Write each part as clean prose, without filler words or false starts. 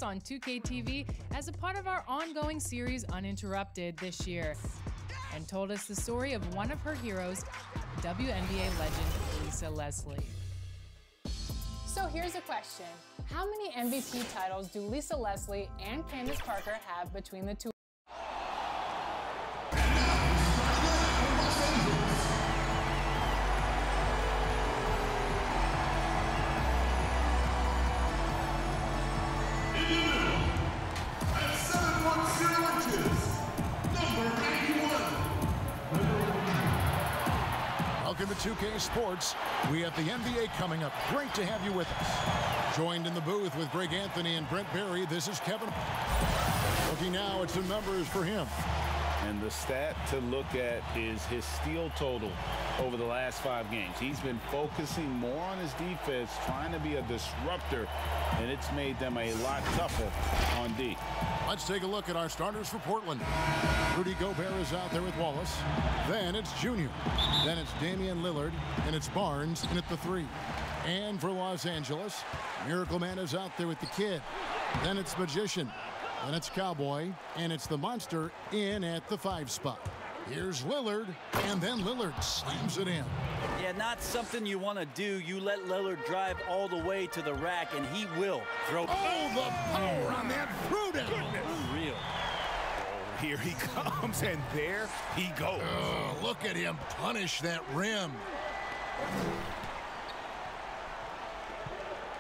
on 2K TV as a part of our ongoing series Uninterrupted this year, and told us the story of one of her heroes, WNBA legend Lisa Leslie. So here's a question. How many MVP titles do Lisa Leslie and Candace Parker have between the two? Welcome to 2K Sports. We have the NBA coming up. Great to have you with us. Joined in the booth with Greg Anthony and Brent Barry, this is Kevin. Looking now at some numbers for him. And the stat to look at is his steal total over the last 5 games. He's been focusing more on his defense, trying to be a disruptor, and it's made them a lot tougher on D. Let's take a look at our starters for Portland. Rudy Gobert is out there with Wallace. Then it's Junior. Then it's Damian Lillard. And it's Barnes in at the 3. And for Los Angeles, Miracle Man is out there with the Kid. Then it's Magician. Then it's Cowboy. And it's the Monster in at the 5 spot. Here's Lillard. And then Lillard slams it in. Yeah, not something you want to do. You let Lillard drive all the way to the rack, and he will throw. Oh, the power on that throwdown. Unreal. Oh, here he comes, and there he goes. Oh, look at him punish that rim.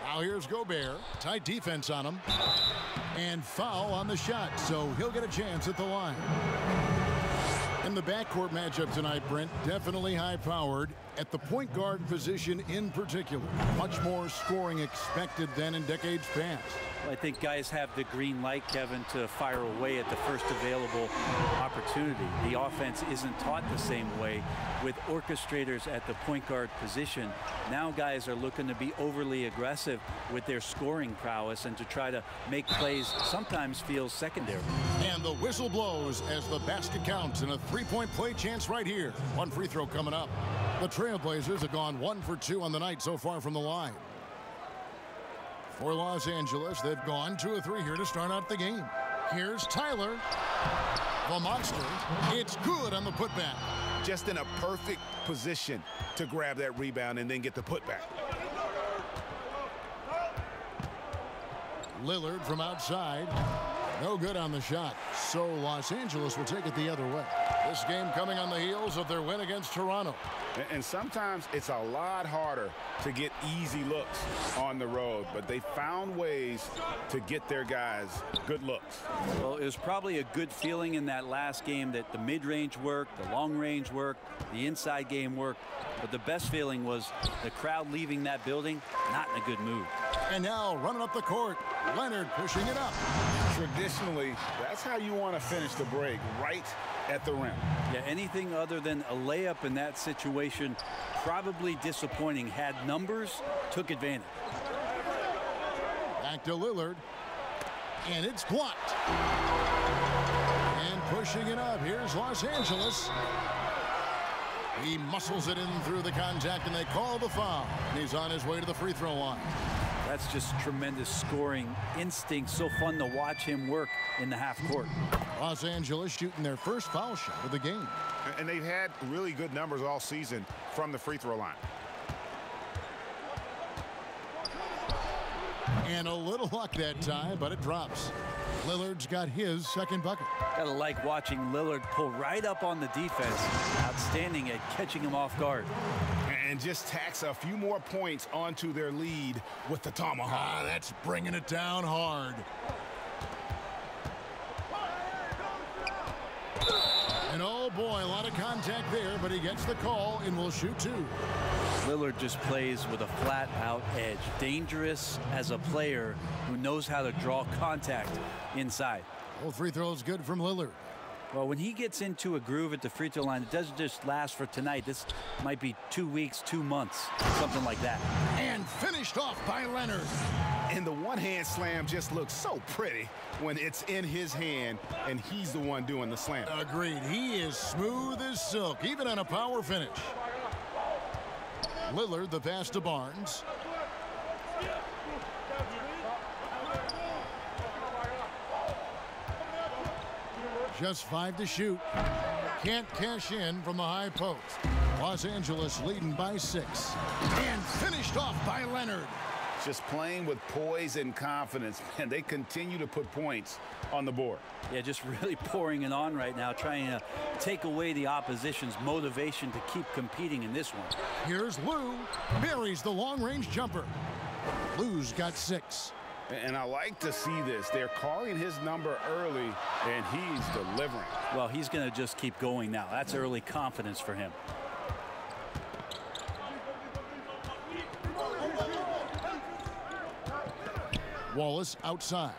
Now here's Gobert. Tight defense on him. And foul on the shot, so he'll get a chance at the line. In the backcourt matchup tonight, Brent, definitely high-powered at the point guard position in particular. Much more scoring expected than in decades past. Well, I think guys have the green light, Kevin, to fire away at the first available opportunity. The offense isn't taught the same way with orchestrators at the point guard position. Now guys are looking to be overly aggressive with their scoring prowess and to try to make plays sometimes feels secondary. And the whistle blows as the basket counts and a three-point play chance right here. One free throw coming up. The Trailblazers have gone 1 for 2 on the night so far from the line. For Los Angeles, they've gone 2 of 3 here to start out the game. Here's Tyler, the Monster. It's good on the putback. Just in a perfect position to grab that rebound and then get the putback. Lillard from outside. No good on the shot. So Los Angeles will take it the other way. This game coming on the heels of their win against Toronto. And sometimes it's a lot harder to get easy looks on the road, but they found ways to get their guys good looks. Well, it was probably a good feeling in that last game that the mid-range worked, the long-range worked, the inside game worked, but the best feeling was the crowd leaving that building not in a good mood. And now running up the court, Leonard pushing it up. Traditionally, that's how you want to finish the break, right at the rim. Yeah, anything other than a layup in that situation, probably disappointing. Had numbers, took advantage. Back to Lillard. And it's blocked. And pushing it up. Here's Los Angeles. He muscles it in through the contact, and they call the foul. And he's on his way to the free throw line. That's just tremendous scoring instinct. So fun to watch him work in the half court. Los Angeles shooting their first foul shot of the game. And they've had really good numbers all season from the free throw line. And a little luck that time, but it drops. Lillard's got his second bucket. Gotta like watching Lillard pull right up on the defense. Outstanding at catching him off guard. And just tacks a few more points onto their lead with the tomahawk. That's bringing it down hard. And oh boy, a lot of contact there, but he gets the call and will shoot 2. Lillard just plays with a flat-out edge. Dangerous as a player who knows how to draw contact inside. Well, free throws good from Lillard. Well, when he gets into a groove at the free throw line, it doesn't just last for tonight. This might be 2 weeks, 2 months, something like that. And finished off by Leonard. And the one-hand slam just looks so pretty when it's in his hand and he's the one doing the slam. Agreed. He is smooth as silk, even on a power finish. Lillard, the pass to Barnes. Just 5 to shoot. Can't cash in from the high post. Los Angeles leading by 6. And finished off by Lillard. Just playing with poise and confidence, and they continue to put points on the board. Yeah, just really pouring it on right now, trying to take away the opposition's motivation to keep competing in this one. Here's Lou. Buries the long-range jumper. Lou's got 6. And I like to see this. They're calling his number early, and he's delivering. Well, he's going to just keep going now. That's early confidence for him. Wallace outside.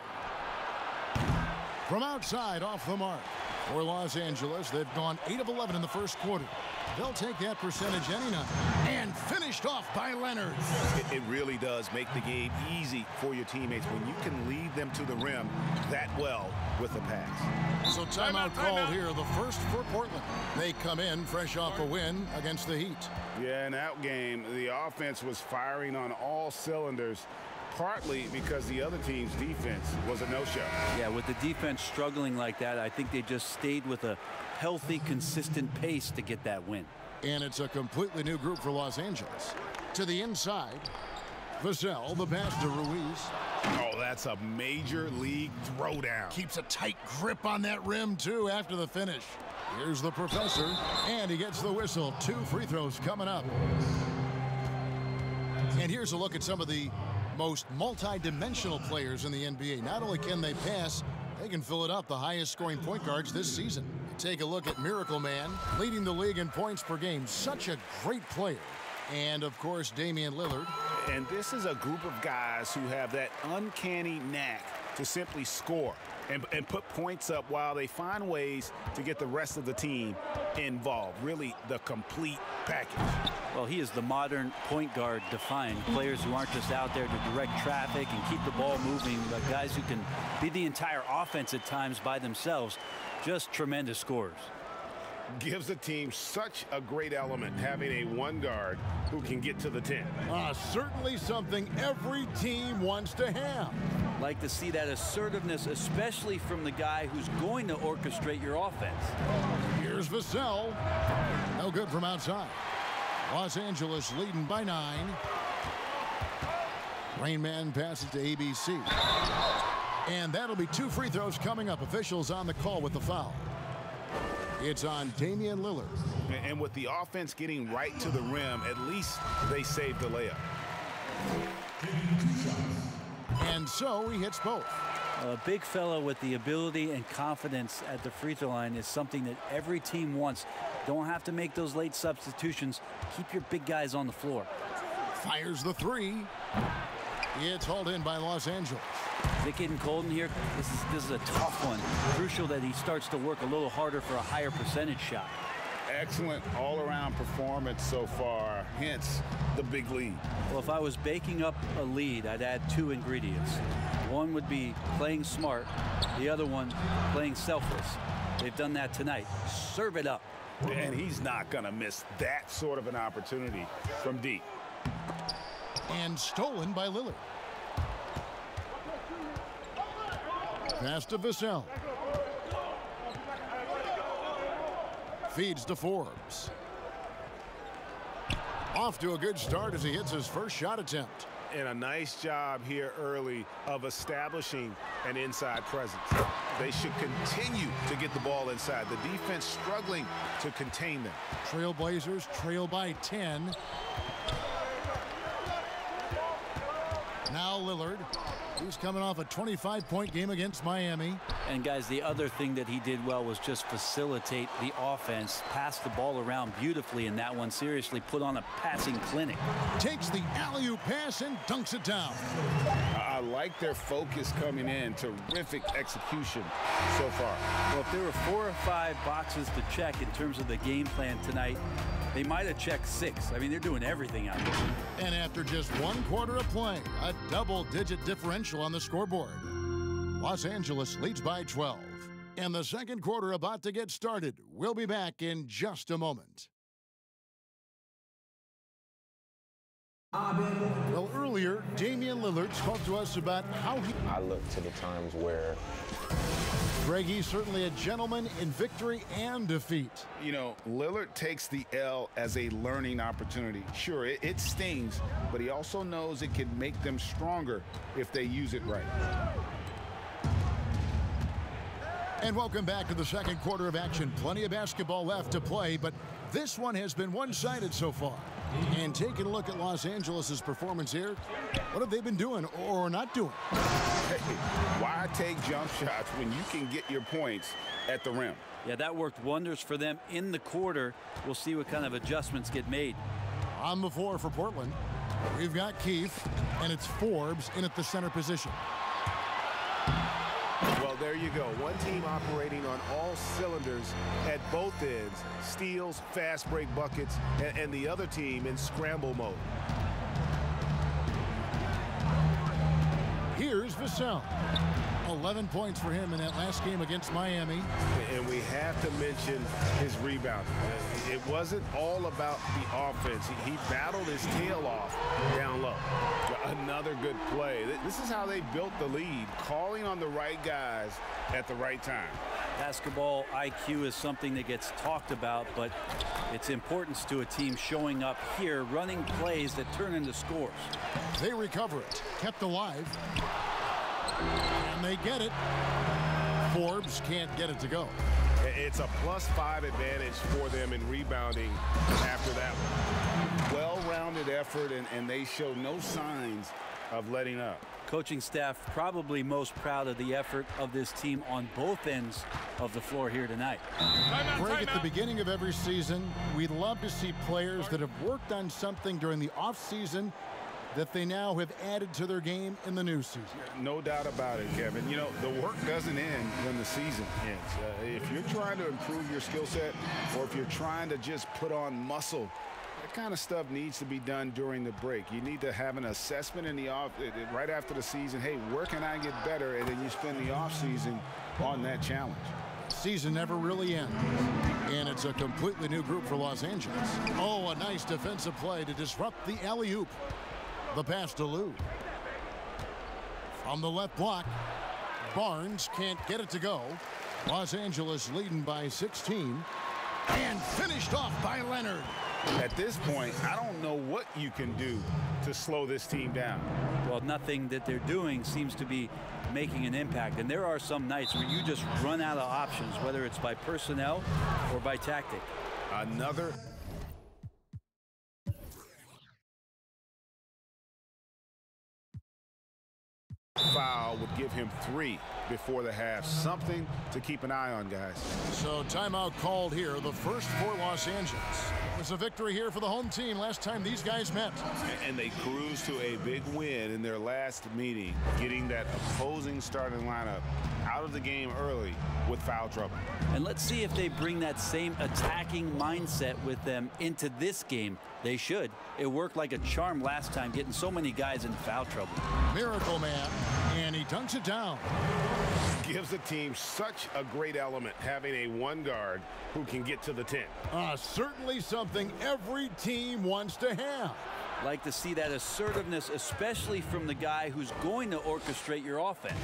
From outside, off the mark. For Los Angeles, they've gone 8 of 11 in the first quarter. They'll take that percentage any night. And finished off by Lillard. It really does make the game easy for your teammates when you can lead them to the rim that well with a pass. So timeout called here, the first for Portland. They come in fresh off a win against the Heat. Yeah, in that game, the offense was firing on all cylinders, partly because the other team's defense was a no-show. Yeah, with the defense struggling like that, I think they just stayed with a healthy, consistent pace to get that win. And it's a completely new group for Los Angeles. To the inside, Vassell, the pass to Ruiz. Oh, that's a major league throwdown. Keeps a tight grip on that rim, too, after the finish. Here's the professor, and he gets the whistle. 2 free throws coming up. And here's a look at some of the most multi-dimensional players in the NBA. Not only can they pass, they can fill it up. The highest scoring point guards this season. Take a look at Miracle Man, leading the league in points per game. Such a great player. And, of course, Damian Lillard. And this is a group of guys who have that uncanny knack to simply score and put points up while they find ways to get the rest of the team involved. Really the complete package. Well, he is the modern point guard defined. Players who aren't just out there to direct traffic and keep the ball moving, but guys who can be the entire offense at times by themselves. Just tremendous scorers. Gives the team such a great element having a one guard who can get to the 10. Certainly something every team wants to have. Like to see that assertiveness, especially from the guy who's going to orchestrate your offense. Here's Vassell. No good from outside. Los Angeles leading by 9. Rain Man passes to ABC. And that'll be 2 free throws coming up. Officials on the call with the foul. It's on Damian Lillard. And with the offense getting right to the rim, at least they saved the layup. And so he hits both. A big fellow with the ability and confidence at the free throw line is something that every team wants. Don't have to make those late substitutions. Keep your big guys on the floor. Fires the 3. It's hauled in by Los Angeles. Is it getting cold in here? This is a tough one. Crucial that he starts to work a little harder for a higher percentage shot. Excellent all-around performance so far, hence the big lead. Well, if I was baking up a lead, I'd add 2 ingredients. One would be playing smart. The other one, playing selfless. They've done that tonight. Serve it up. And he's not going to miss that sort of an opportunity from deep. And stolen by Lillard. Pass to Vassell. Feeds to Forbes. Off to a good start as he hits his first shot attempt. And a nice job here early of establishing an inside presence. They should continue to get the ball inside. The defense struggling to contain them. Trailblazers trail by 10. Now Lillard. He's coming off a 25-point game against Miami. And guys, the other thing that he did well was just facilitate the offense, pass the ball around beautifully in that one. Seriously, put on a passing clinic. Takes the alley-oop pass and dunks it down. I like their focus coming in. Terrific execution so far. Well, if there were 4 or 5 boxes to check in terms of the game plan tonight, they might have checked 6. I mean, they're doing everything out there. And after just 1 quarter of play, a double-digit differential on the scoreboard. Los Angeles leads by 12. And the second quarter about to get started. We'll be back in just a moment. Well, earlier, Damian Lillard spoke to us about how he... I look to the times where Greg, he's certainly a gentleman in victory and defeat. You know, Lillard takes the L as a learning opportunity. Sure, it stings, but he also knows it can make them stronger if they use it right. And welcome back to the second quarter of action. Plenty of basketball left to play, but this one has been one-sided so far. And taking a look at Los Angeles' performance here, what have they been doing or not doing? Hey, why take jump shots when you can get your points at the rim? Yeah, that worked wonders for them in the quarter. We'll see what kind of adjustments get made. On the floor for Portland, we've got Keefe, and it's Forbes in at the center position. Well, there you go. One team operating on all cylinders at both ends. Steals, fast break buckets, and the other team in scramble mode. Here's Vassell. 11 points for him in that last game against Miami. And we have to mention his rebound. It wasn't all about the offense. He battled his tail off down low. Another good play. This is how they built the lead, calling on the right guys at the right time. Basketball IQ is something that gets talked about, but its importance to a team showing up here, running plays that turn into scores. They recover it, kept alive, and they get it. Forbes can't get it to go. It's a +5 advantage for them in rebounding after that one. Well-rounded effort, and they show no signs of letting up. Coaching staff probably most proud of the effort of this team on both ends of the floor here tonight. Greg, at the beginning of every season, we'd love to see players that have worked on something during the offseason that they now have added to their game in the new season. No doubt about it, Kevin. You know, the work doesn't end when the season ends. If you're trying to improve your skill set, or if you're trying to just put on muscle, that kind of stuff needs to be done during the break. You need to have an assessment in the right after the season. Hey, where can I get better? And then you spend the off season on that challenge. Season never really ends, and it's a completely new group for Los Angeles. Oh, a nice defensive play to disrupt the alley-oop. The pass to Lou. From the left block, Barnes can't get it to go. Los Angeles leading by 16, and finished off by Leonard. At this point, I don't know what you can do to slow this team down. Well, nothing that they're doing seems to be making an impact. And there are some nights where you just run out of options, whether it's by personnel or by tactic. Another foul would give him 3 before the half. Something to keep an eye on, guys. So timeout called here, the first for Los Angeles. It was a victory here for the home team last time these guys met. And they cruised to a big win in their last meeting, getting that opposing starting lineup out of the game early with foul trouble. And let's see if they bring that same attacking mindset with them into this game. They should. It worked like a charm last time, getting so many guys in foul trouble. Miracle Man, and he dunks it down. Gives the team such a great element, having a one guard who can get to the 10. Certainly something every team wants to have. Like to see that assertiveness, especially from the guy who's going to orchestrate your offense.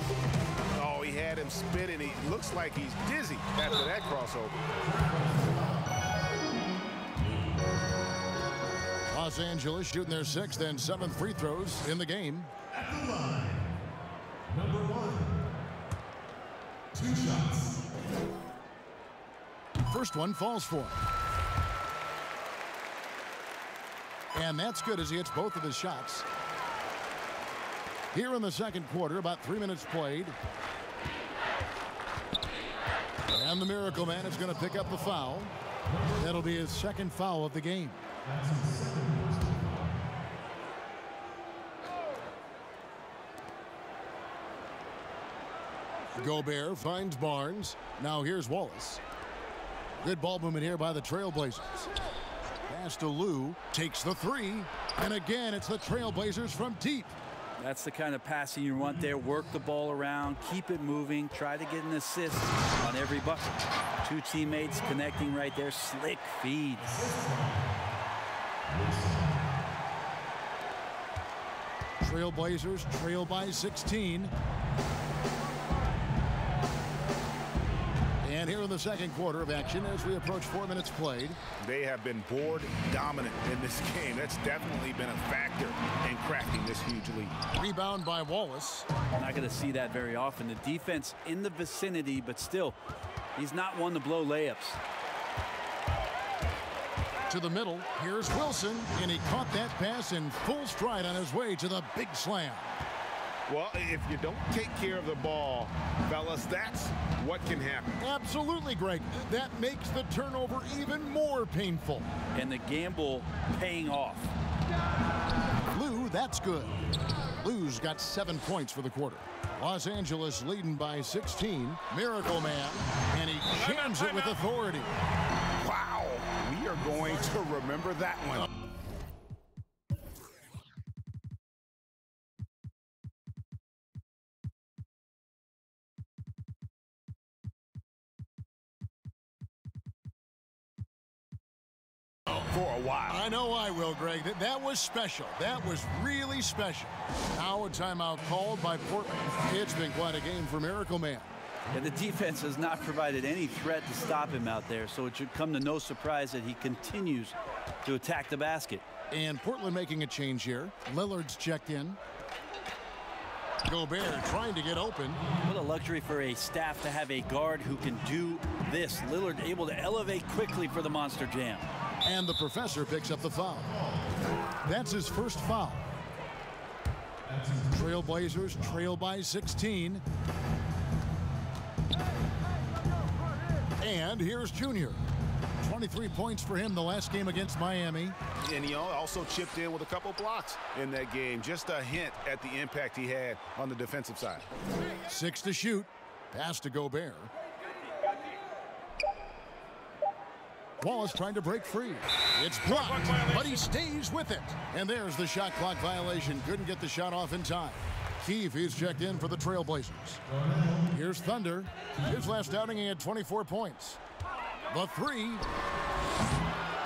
Oh, he had him spinning. He looks like he's dizzy after that crossover. Los Angeles shooting their 6th and 7th free throws in the game. At the line, number 1, 2 shots. First one falls for him. And that's good as he hits both of his shots. Here in the second quarter, about 3 minutes played. And the Miracle Man is going to pick up the foul. That'll be his second foul of the game. Gobert finds Barnes. Now here's Wallace. Good ball movement here by the Trailblazers. Pass to Lou, takes the 3, and again it's the Trailblazers from deep. That's the kind of passing you want there. Work the ball around, keep it moving, try to get an assist on every bucket. 2 teammates connecting right there. Slick feed. Trailblazers trail by 16. And here in the second quarter of action as we approach 4 minutes played. They have been board dominant in this game. That's definitely been a factor in cracking this huge lead. Rebound by Wallace. Not going to see that very often. The defense in the vicinity, but still, he's not one to blow layups. To the middle, here's Wilson, and he caught that pass in full stride on his way to the big slam. Well, if you don't take care of the ball, fellas, that's what can happen. Absolutely, Greg. That makes the turnover even more painful. And the gamble paying off. Lou, that's good. Lou's got 7 points for the quarter. Los Angeles leading by 16. Miracle Man, and he jams it with authority. Wow, we are going to remember that one. For a while. I know I will, Greg. That was special. That was really special. Now a timeout called by Portland. It's been quite a game for Miracle Man. And the defense has not provided any threat to stop him out there, so it should come to no surprise that he continues to attack the basket. And Portland making a change here. Lillard's checked in. Gobert trying to get open. What a luxury for a staff to have a guard who can do this. Lillard able to elevate quickly for the monster jam. And the professor picks up the foul. That's his first foul. Trailblazers trail by 16. And here's Junior. 23 points for him the last game against Miami. And he also chipped in with a couple blocks in that game. Just a hint at the impact he had on the defensive side. 6 to shoot. Pass to Gobert. Wallace trying to break free. It's blocked, but he stays with it. And there's the shot clock violation. Couldn't get the shot off in time. Keefe, he's checked in for the Trailblazers. Here's Thunder. His last outing, he had 24 points. The three.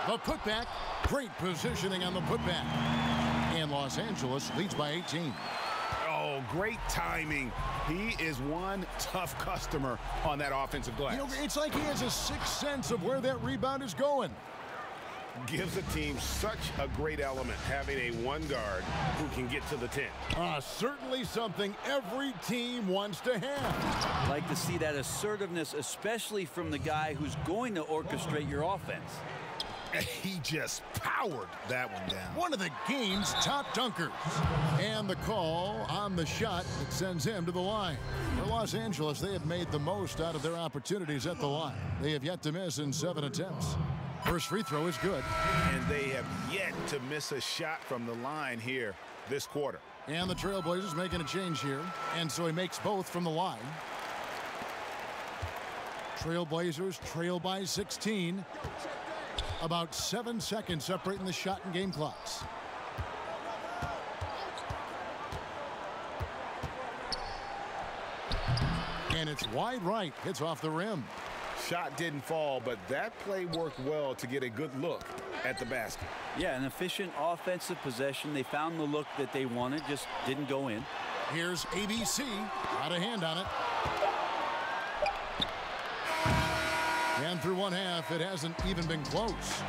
The putback. Great positioning on the putback. And Los Angeles leads by 18. Oh, great timing. He is one tough customer on that offensive glass. You know, it's like he has a sixth sense of where that rebound is going. Gives a team such a great element, having a one guard who can get to the 10. Certainly something every team wants to have. Like to see that assertiveness, especially from the guy who's going to orchestrate your offense. He just powered that one down. One of the game's top dunkers. And the call on the shot that sends him to the line. For Los Angeles, they have made the most out of their opportunities at the line. They have yet to miss in 7 attempts. First free throw is good. And they have yet to miss a shot from the line here this quarter. And the Trailblazers making a change here. And so he makes both from the line. Trailblazers trail by 16. About 7 seconds separating the shot and game clocks. And it's wide right. Hits off the rim. Shot didn't fall, but that play worked well to get a good look at the basket. Yeah, an efficient offensive possession. They found the look that they wanted, just didn't go in. Here's ABC. Got a hand on it. And through one half, it hasn't even been close.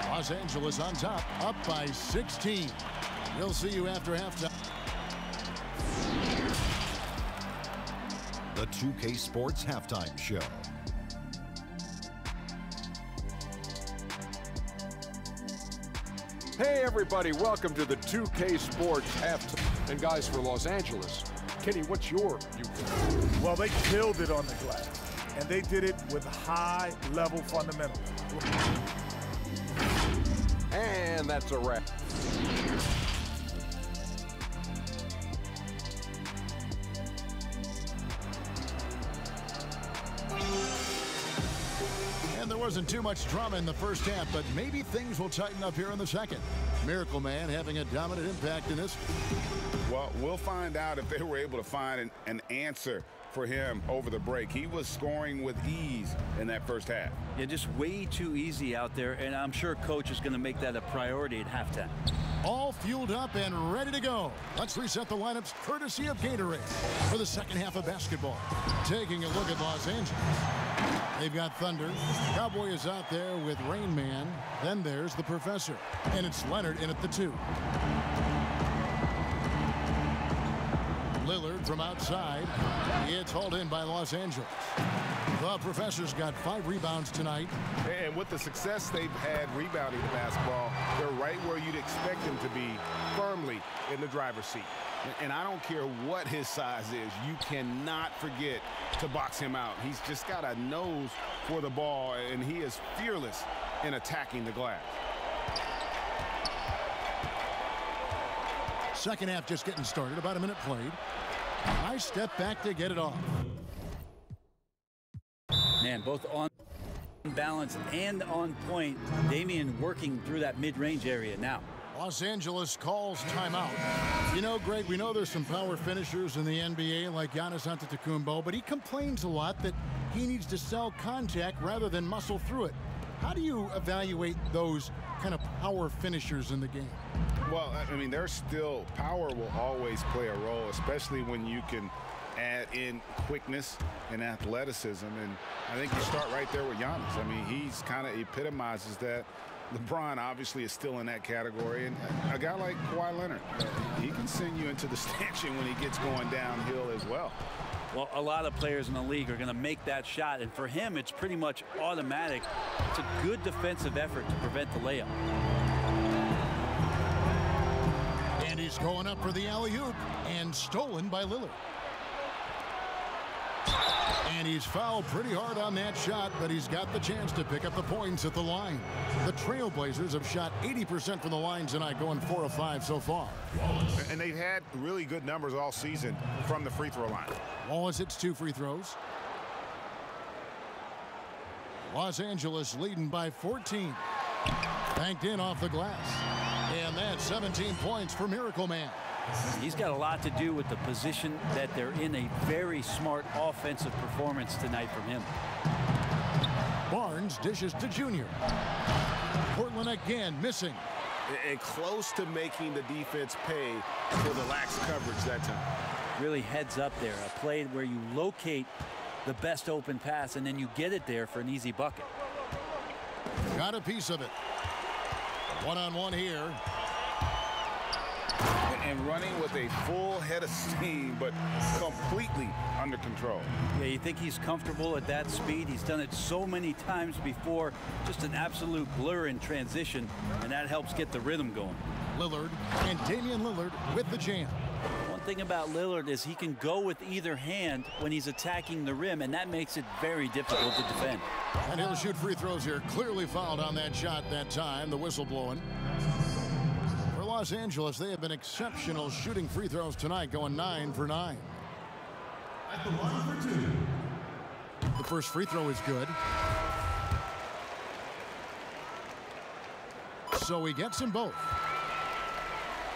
Los Angeles on top, up by 16. We'll see you after halftime. The 2K Sports Halftime Show. Hey everybody, welcome to the 2K Sports Halftime. And guys, for Los Angeles, Kenny, what's your viewpoint? Well, they killed it on the glass, and they did it with high-level fundamentals. And that's a wrap. And there wasn't too much drama in the first half, but maybe things will tighten up here in the second. Miracle Man having a dominant impact in this. Well, we'll find out if they were able to find an answer for him over the break. He was scoring with ease in that first half. Yeah, just way too easy out there, and I'm sure coach is going to make that a priority at halftime. All fueled up and ready to go. Let's reset the lineups courtesy of Gatorade for the second half of basketball. Taking a look at Los Angeles. They've got Thunder. Cowboy is out there with Rain Man. Then there's the Professor. And it's Leonard in at the 2. Lillard from outside. It's hauled in by Los Angeles. The Professor's got 5 rebounds tonight. And with the success they've had rebounding the basketball, they're right where you'd expect them to be, firmly in the driver's seat. And I don't care what his size is, you cannot forget to box him out. He's just got a nose for the ball, and he is fearless in attacking the glass. Second half just getting started, about a minute played. Nice step back to get it off. Man, both on balance and on point. Damian working through that mid-range area now. Los Angeles calls timeout. You know, Greg, we know there's some power finishers in the NBA like Giannis Antetokounmpo, but he complains a lot that he needs to sell contact rather than muscle through it. How do you evaluate those kind of power finishers in the game? Well, I mean, there's still power will always play a role, especially when you can add in quickness and athleticism. And I think you start right there with Giannis. I mean, he's kind of epitomizes that. LeBron obviously is still in that category, and a guy like Kawhi Leonard, he can send you into the stanchion when he gets going downhill as well. Well, a lot of players in the league are going to make that shot, and for him, it's pretty much automatic. It's a good defensive effort to prevent the layup. And he's going up for the alley-oop, and stolen by Lillard. And he's fouled pretty hard on that shot, but he's got the chance to pick up the points at the line. The Trailblazers have shot 80% from the line tonight, going 4 of 5 so far. And they've had really good numbers all season from the free throw line. Wallace hits 2 free throws. Los Angeles leading by 14. Banked in off the glass. And that's 17 points for Miracle Man. He's got a lot to do with the position that they're in. A very smart offensive performance tonight from him. Barnes dishes to Junior. Portland again missing. And close to making the defense pay for the lax coverage that time. Really heads up there. A play where you locate the best open pass and then you get it there for an easy bucket. Got a piece of it. One-on-one here. And running with a full head of steam, but completely under control. Yeah, you think he's comfortable at that speed? He's done it so many times before. Just an absolute blur in transition, and that helps get the rhythm going. Lillard and Damian Lillard with the jam. One thing about Lillard is he can go with either hand when he's attacking the rim, and that makes it very difficult to defend. And he'll shoot free throws here. Clearly fouled on that shot that time. The whistle blowing. For Los Angeles, they have been exceptional shooting free throws tonight, going 9 for 9. At the line for 2. The first free throw is good. So he gets them both.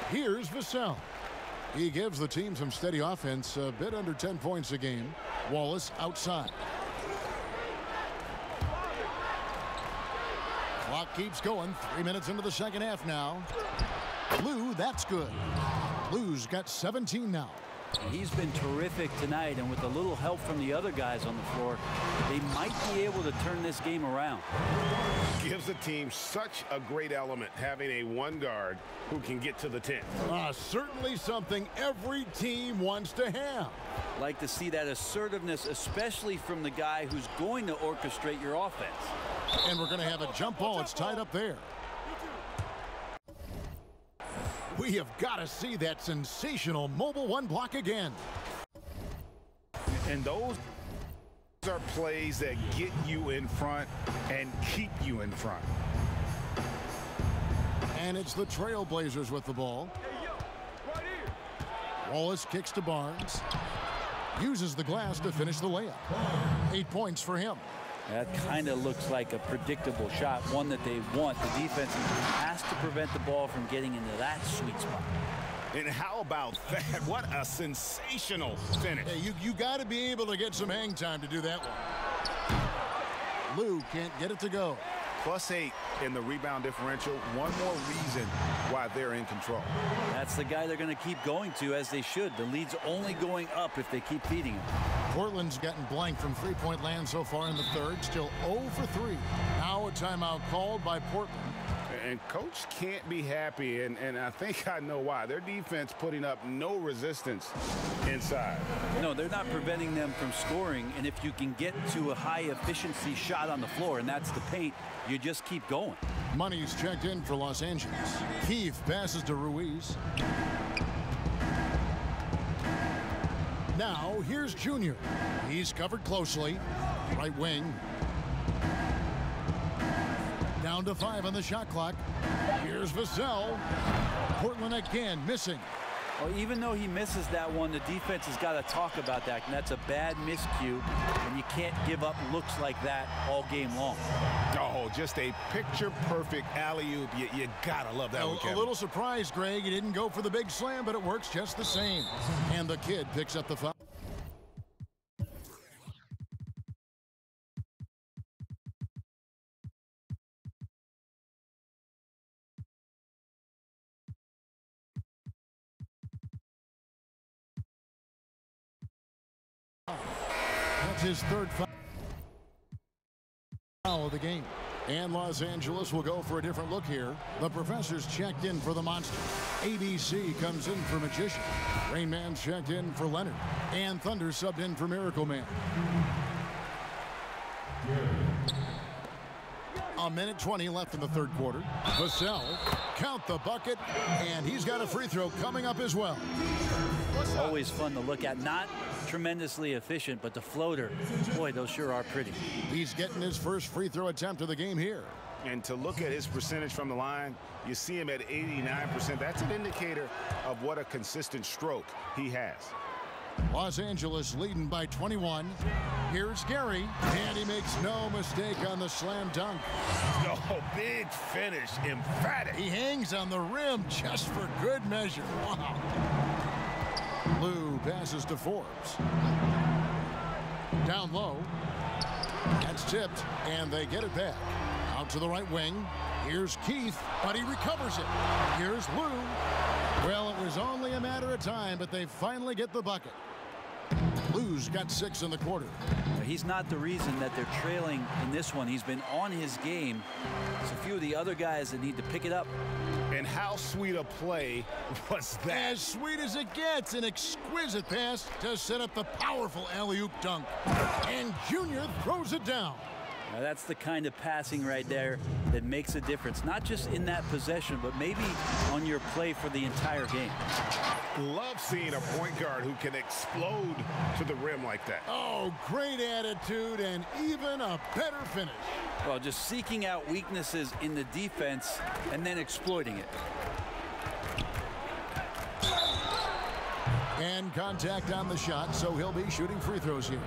Here's Vassell. He gives the team some steady offense, a bit under 10 points a game. Wallace outside. Clock keeps going. 3 minutes into the second half now. Lou, that's good. Lou's got 17 now. He's been terrific tonight, and with a little help from the other guys on the floor, they might be able to turn this game around. Gives the team such a great element, having a one guard who can get to the 10. Certainly something every team wants to have. Like to see that assertiveness, especially from the guy who's going to orchestrate your offense. And we're going to have a jump ball. It's tied up there. We have got to see that sensational mobile one block again. And those are plays that get you in front and keep you in front. And it's the Trailblazers with the ball. Wallace kicks to Barnes. Uses the glass to finish the layup. 8 points for him. That kind of looks like a predictable shot, one that they want. The defense has to prevent the ball from getting into that sweet spot. And how about that? What a sensational finish. Hey, you got to be able to get some hang time to do that one. Lou can't get it to go. +8 in the rebound differential. One more reason why they're in control. That's the guy they're going to keep going to, as they should. The lead's only going up if they keep feeding him. Portland's gotten blank from three-point land so far in the third. Still 0 for 3. Now a timeout called by Portland. And coach can't be happy, and I think I know why. Their defense putting up no resistance inside. No, they're not preventing them from scoring, and if you can get to a high-efficiency shot on the floor, and that's the paint, you just keep going. Money's checked in for Los Angeles. Keith passes to Ruiz. Now, here's Junior. He's covered closely. Right wing. Down to 5 on the shot clock. Here's Vassell. Portland again missing. Well, even though he misses that one, the defense has got to talk about that, and that's a bad miscue, and you can't give up looks like that all game long. Oh, just a picture-perfect alley-oop. You got to love that one, Kevin. A little surprised, Greg. He didn't go for the big slam, but it works just the same. And the kid picks up the foul. That's his third foul of the game. And Los Angeles will go for a different look here. The professor's checked in for the Monster. ABC comes in for Magician. Rain Man's checked in for Leonard. And Thunder subbed in for Miracle Man. A minute 20 left in the third quarter. Vassell, count the bucket, and he's got a free throw coming up as well. Always fun to look at. Not tremendously efficient, but the floater, boy, those sure are pretty. He's getting his first free throw attempt of the game here. And to look at his percentage from the line, you see him at 89%. That's an indicator of what a consistent stroke he has. Los Angeles leading by 21. Here's Gary, and he makes no mistake on the slam dunk. Oh, big finish, emphatic. He hangs on the rim just for good measure. Wow. Lou passes to Forbes. Down low. That's tipped, and they get it back. Out to the right wing. Here's Keith, but he recovers it. Here's Lou. Well, it was only a matter of time, but they finally get the bucket. Lou's got 6 in the quarter. He's not the reason that they're trailing in this one. He's been on his game. There's a few of the other guys that need to pick it up. And how sweet a play was that? As sweet as it gets. An exquisite pass to set up the powerful alley-oop dunk. And Junior throws it down. Now that's the kind of passing right there that makes a difference, not just in that possession, but maybe on your play for the entire game. Love seeing a point guard who can explode to the rim like that. Oh, great attitude and even a better finish. Well, just seeking out weaknesses in the defense and then exploiting it. And contact on the shot, so he'll be shooting free throws here.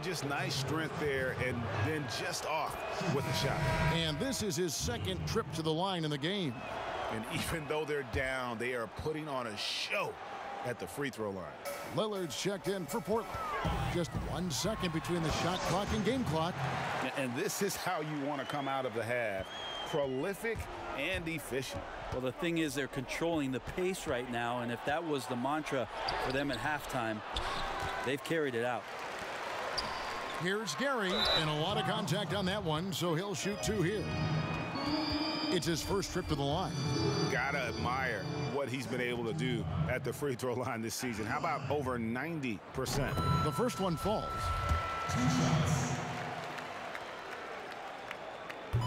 Just nice strength there, and then just off with the shot. And this is his second trip to the line in the game. And even though they're down, they are putting on a show at the free throw line. Lillard's checked in for Portland. Just 1 second between the shot clock and game clock. And this is how you want to come out of the half. Prolific and efficient. Well, the thing is, they're controlling the pace right now, and if that was the mantra for them at halftime, they've carried it out. Here's Gary, and a lot of contact on that one, so he'll shoot 2 here. It's his first trip to the line. Gotta admire what he's been able to do at the free throw line this season. How about over 90%? The first one falls.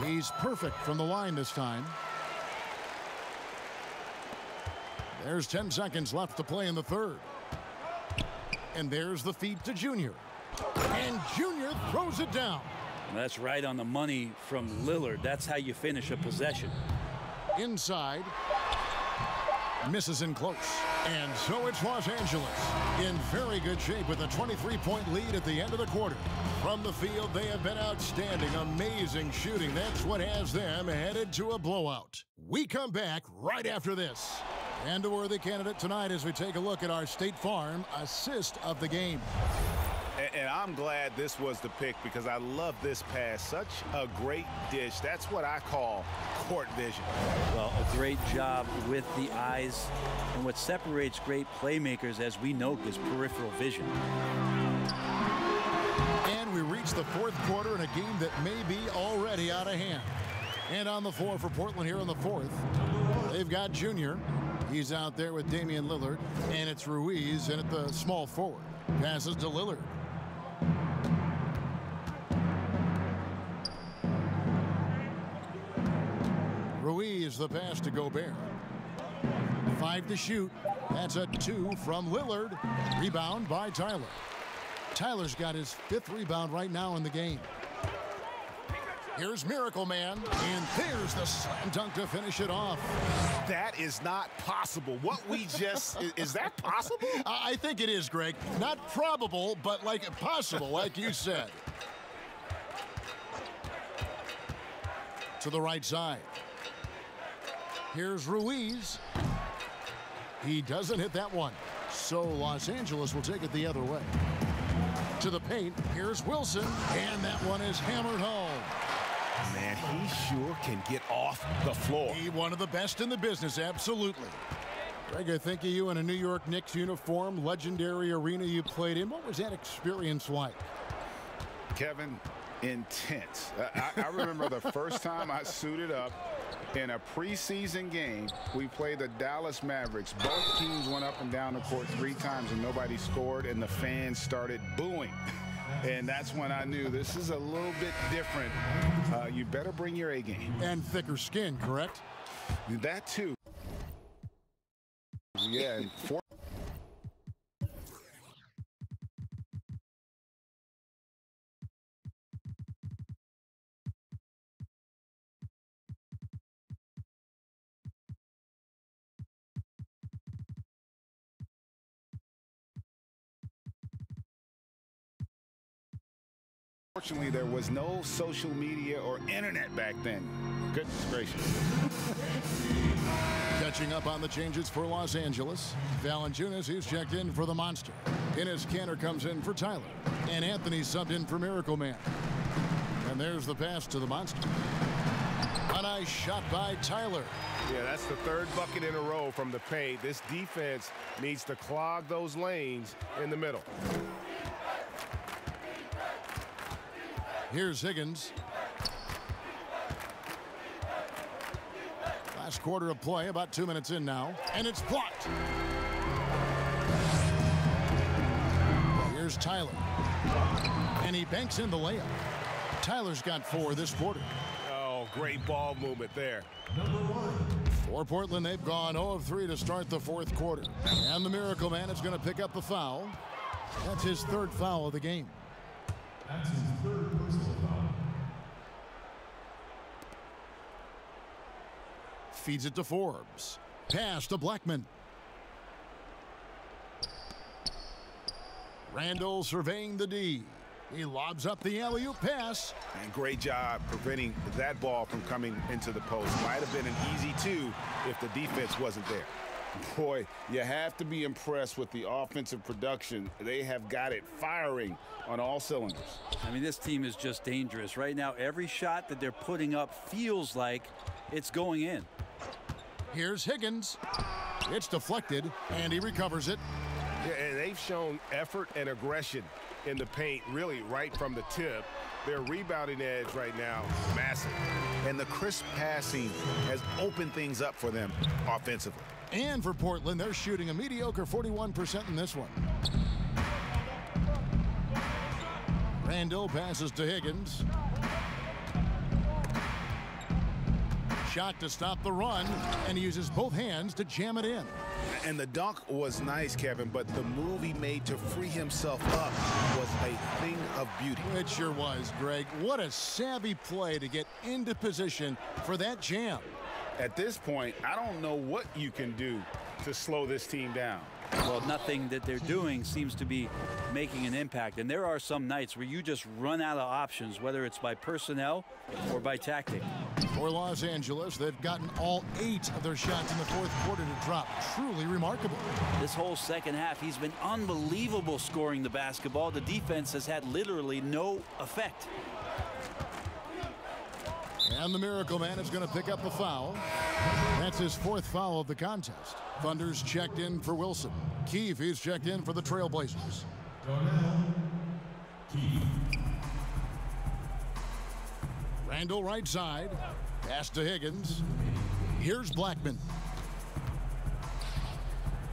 He's perfect from the line this time. There's 10 seconds left to play in the third. And there's the feed to Junior. And Junior throws it down. That's right on the money from Lillard. That's how you finish a possession. Inside. Misses in close. And so it's Los Angeles in very good shape with a 23-point lead at the end of the quarter. From the field, they have been outstanding. Amazing shooting. That's what has them headed to a blowout. We come back right after this. And a worthy candidate tonight as we take a look at our State Farm assist of the game. And I'm glad this was the pick because I love this pass. Such a great dish. That's what I call court vision. Well, a great job with the eyes. And what separates great playmakers, as we know, is peripheral vision. And we reach the fourth quarter in a game that may be already out of hand. And on the floor for Portland here in the fourth, they've got Junior. He's out there with Damian Lillard. And it's Ruiz in at the small forward. Passes to Lillard. Ruiz the pass to Gobert. 5 to shoot. That's a 2 from Lillard. Rebound by Tyler. Tyler's got his 5th rebound right now in the game. Here's Miracle Man, and there's the slam dunk to finish it off. That is not possible. What we just, is that possible? I think it is, Greg. Not probable, but like possible, like you said. To the right side. Here's Ruiz. He doesn't hit that one. So Los Angeles will take it the other way. To the paint, here's Wilson, and that one is hammered home. Man, he sure can get off the floor. He one of the best in the business, absolutely. Greg, I think of you in a New York Knicks uniform, legendary arena you played in. What was that experience like? Kevin, intense. I remember the first time I suited up in a preseason game. We played the Dallas Mavericks. Both teams went up and down the court 3 times and nobody scored, and the fans started booing. And that's when I knew this is a little bit different. You better bring your A game. And thicker skin, correct? That too. Yeah. And Fortunately, there was no social media or internet back then. Goodness gracious. Catching up on the changes for Los Angeles. Valanciunas, who's checked in for the Monster. Enes Kanter comes in for Tyler. And Anthony subbed in for Miracle Man. And there's the pass to the Monster. A nice shot by Tyler. Yeah, that's the 3rd bucket in a row from the paint. This defense needs to clog those lanes in the middle. Here's Higgins. Last quarter of play, about 2 minutes in now, and it's blocked. Here's Tyler. And he banks in the layup. Tyler's got 4 this quarter. Oh, great ball movement there. For Portland, they've gone 0 of 3 to start the 4th quarter. And the Miracle Man is going to pick up the foul. That's his 3rd foul of the game. That's his 3rd personal foul. Feeds it to Forbes. Pass to Blackman. Randall surveying the D. He lobs up the alley-oop pass. And great job preventing that ball from coming into the post. Might have been an easy 2 if the defense wasn't there. Boy, you have to be impressed with the offensive production. They have got it firing on all cylinders. I mean, this team is just dangerous. Right now, every shot that they're putting up feels like it's going in. Here's Higgins. It's deflected, and he recovers it. Yeah, and they've shown effort and aggression in the paint, really right from the tip. Their rebounding edge right now, massive. And the crisp passing has opened things up for them offensively. And for Portland, they're shooting a mediocre 41% in this one. Randall passes to Higgins. Shot to stop the run, and he uses both hands to jam it in. And the dunk was nice, Kevin, but the move he made to free himself up was a thing of beauty. It sure was, Greg. What a savvy play to get into position for that jam. At this point, I don't know what you can do to slow this team down. Well, nothing that they're doing seems to be making an impact. And there are some nights where you just run out of options, whether it's by personnel or by tactic. For Los Angeles, they've gotten all 8 of their shots in the fourth quarter to drop. Truly remarkable. This whole second half, he's been unbelievable scoring the basketball. The defense has had literally no effect. And the Miracle Man is going to pick up a foul. That's his 4th foul of the contest. Thunder's checked in for Wilson. Keefe, he's checked in for the Trailblazers. Randall right side. Pass to Higgins. Here's Blackman.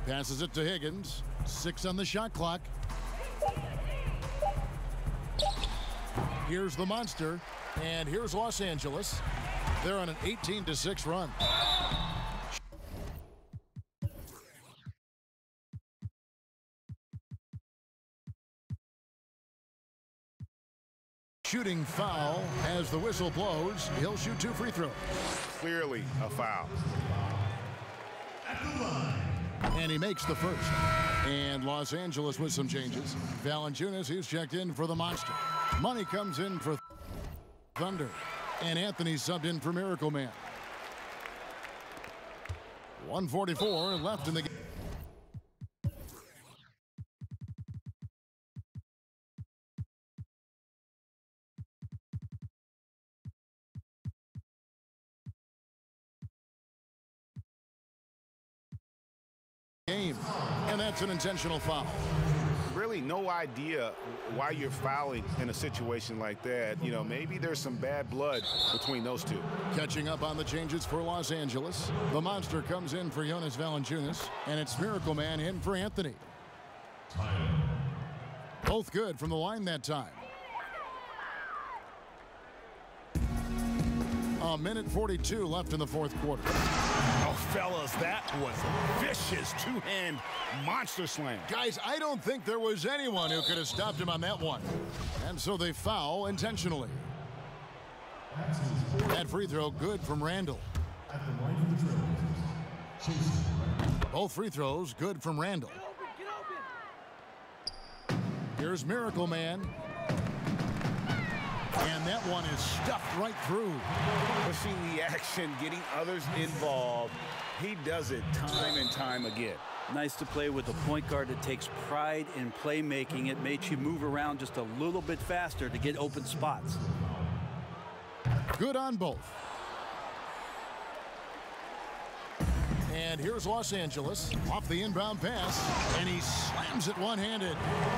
Passes it to Higgins. 6 on the shot clock. Here's the Monster. And here's Los Angeles. They're on an 18-6 run. Shooting foul as the whistle blows. He'll shoot 2 free throws. Clearly a foul. And he makes the first. And Los Angeles with some changes. Valanciunas, he's checked in for the Monster. Money comes in for Thunder. And Anthony subbed in for Miracle Man. 1:44 left in the game. And that's an intentional foul. Really no idea why you're fouling in a situation like that. You know, maybe there's some bad blood between those two. Catching up on the changes for Los Angeles. The Monster comes in for Jonas Valanciunas, and it's Miracle Man in for Anthony. Both good from the line that time. A minute 42 left in the fourth quarter. Oh, fellas, that was a vicious two-hand monster slam. Guys, I don't think there was anyone who could have stopped him on that one. And so they foul intentionally. That free throw good from Randall. Both free throws good from Randall. Here's Miracle Man. And that one is stuffed right through. Pushing the action, getting others involved. He does it time and time again. Nice to play with a point guard that takes pride in playmaking. It makes you move around just a little bit faster to get open spots. Good on both. And here's Los Angeles off the inbound pass, and he slams it one-handed.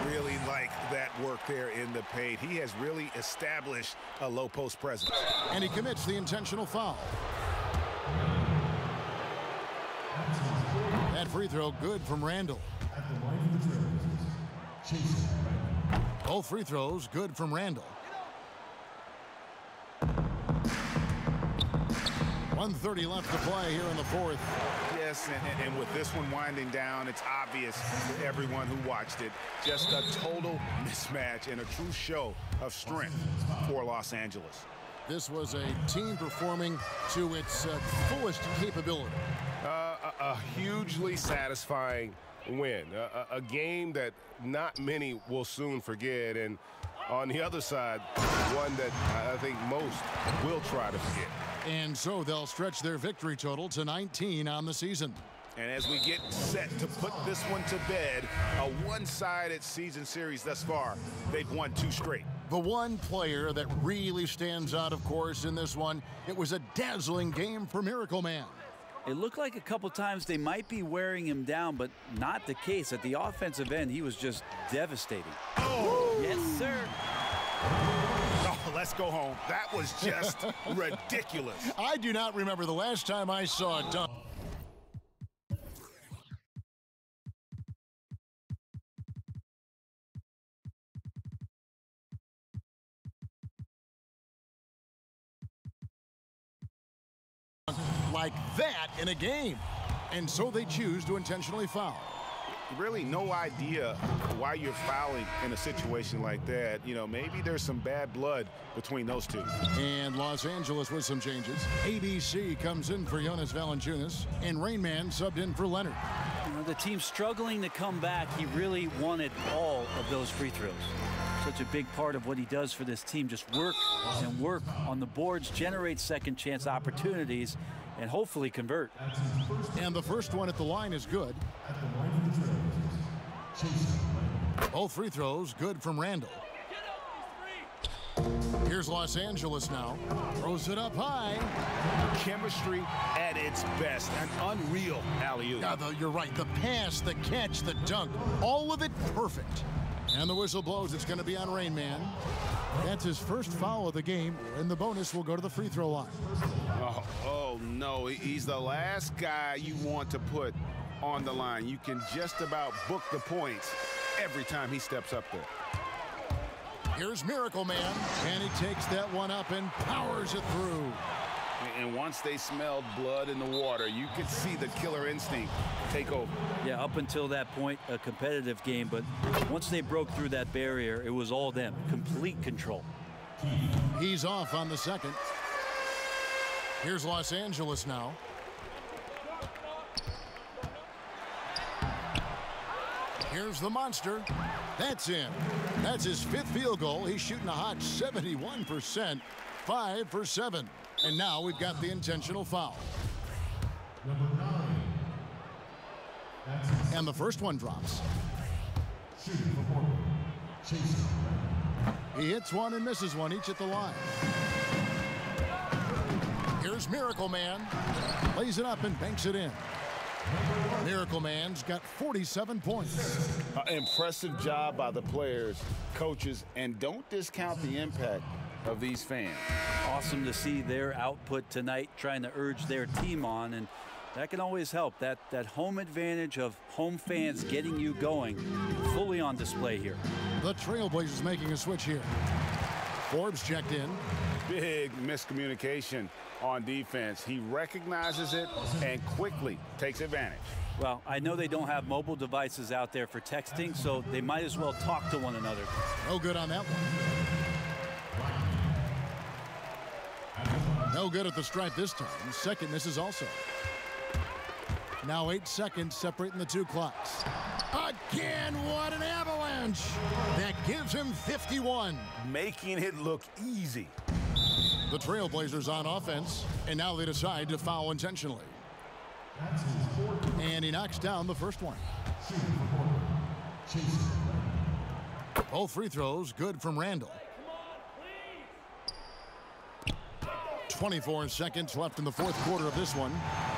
Really like that work there in the paint. He has really established a low post presence. And he commits the intentional foul. That free throw good from Randall. Both free throws good from Randall. 1:30 left to play here in the fourth. Yes, and with this one winding down, it's obvious to everyone who watched it. Just a total mismatch and a true show of strength for Los Angeles. This was a team performing to its fullest capability. A hugely satisfying win. A game that not many will soon forget. And on the other side, one that I think most will try to forget. And so they'll stretch their victory total to 19 on the season. And as we get set to put this one to bed, a one-sided season series thus far, they've won 2 straight. The one player that really stands out, of course, in this one, it was a dazzling game for Miracle Man. It looked like a couple times they might be wearing him down, but not the case. At the offensive end, he was just devastating. Oh! Yes, sir. Oh, let's go home. That was just ridiculous. I do not remember the last time I saw a dunk. Like that in a game. And so they choose to intentionally foul. really no idea why you're fouling in a situation like that. You know, maybe there's some bad blood between those two. And Los Angeles with some changes. ABC comes in for Jonas Valanciunas, and Rainman subbed in for Leonard. You know, the team's struggling to come back. He really wanted all of those free throws. Such a big part of what he does for this team. Just work and work on the boards, generate second chance opportunities, and hopefully convert. And the first one at the line is good. Both free throws good from Randall. Here's Los Angeles now. Throws it up high. Chemistry at its best. An unreal alley-oop. Yeah, you're right. The pass, the catch, the dunk, all of it perfect. And the whistle blows. It's going to be on Rainman. That's his first foul of the game, and the bonus will go to the free throw line. Oh no, he's the last guy you want to put on the line. You can just about book the points every time he steps up there. Here's Miracle Man, and he takes that one up and powers it through. And once they smelled blood in the water, you could see the killer instinct take over. Yeah, up until that point, a competitive game, but once they broke through that barrier, it was all them. Complete control. He's off on the second. Here's Los Angeles now. Here's the monster. That's in. That's his fifth field goal. He's shooting a hot 71%, 5 for 7. And now we've got the intentional foul. Number 9. And the first one drops. Shooting for Portland. Chasing. He hits one and misses one, each at the line. Here's Miracle Man. Lays it up and banks it in. Miracle Man's got 47 points. Impressive job by the players, coaches, and don't discount the impact of these fans. Awesome to see their output tonight, trying to urge their team on, and that can always help. That home advantage of home fans getting you going, fully on display here. The Trailblazers making a switch here. Forbes checked in. Big miscommunication on defense. He recognizes it and quickly takes advantage. Well, I know they don't have mobile devices out there for texting, so they might as well talk to one another. No good on that one. No good at the stripe this time. Second misses also. Now 8 seconds separating the two clocks. Again, what an avalanche! That gives him 51. Making it look easy. The Trailblazers on offense, and now they decide to foul intentionally. And he knocks down the first one. Both free throws good from Randall. 24 seconds left in the fourth quarter of this one.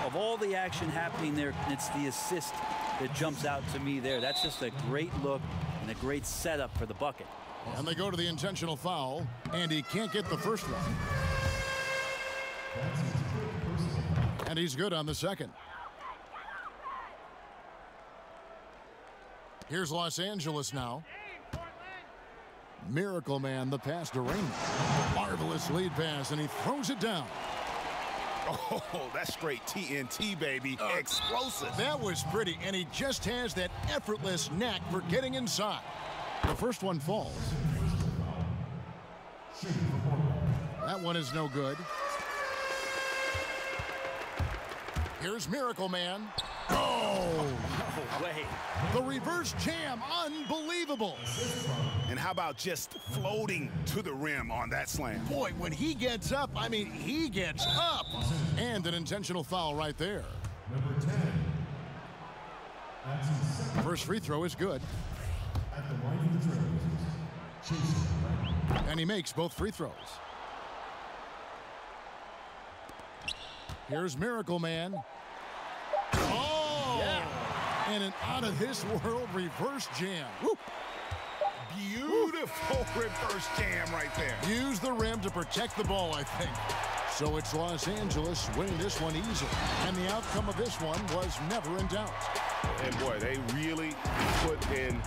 Of all the action happening there, it's the assist that jumps out to me there. That's just a great look and a great setup for the bucket. And they go to the intentional foul, and he can't get the first one. And he's good on the second. Here's Los Angeles now. Miracle Man, the pass to Rainman. Marvelous lead pass, and he throws it down. Oh, that's straight TNT, baby. Explosive. That was pretty, and he just has that effortless knack for getting inside. The first one falls. That one is no good. Here's Miracle Man. Oh! No way. The reverse jam, unbelievable. And how about just floating to the rim on that slam? Boy, when he gets up, I mean, he gets up. And an intentional foul right there. Number 10. That's his second. First free throw is good. At the line of the Trailblazers. Chasing. And he makes both free throws. Here's Miracle Man. Oh! Yeah. And an out-of-this-world reverse jam. Woo. Beautiful reverse jam right there. Use the rim to protect the ball, I think. So it's Los Angeles winning this one easily. And the outcome of this one was never in doubt. And boy, they really put in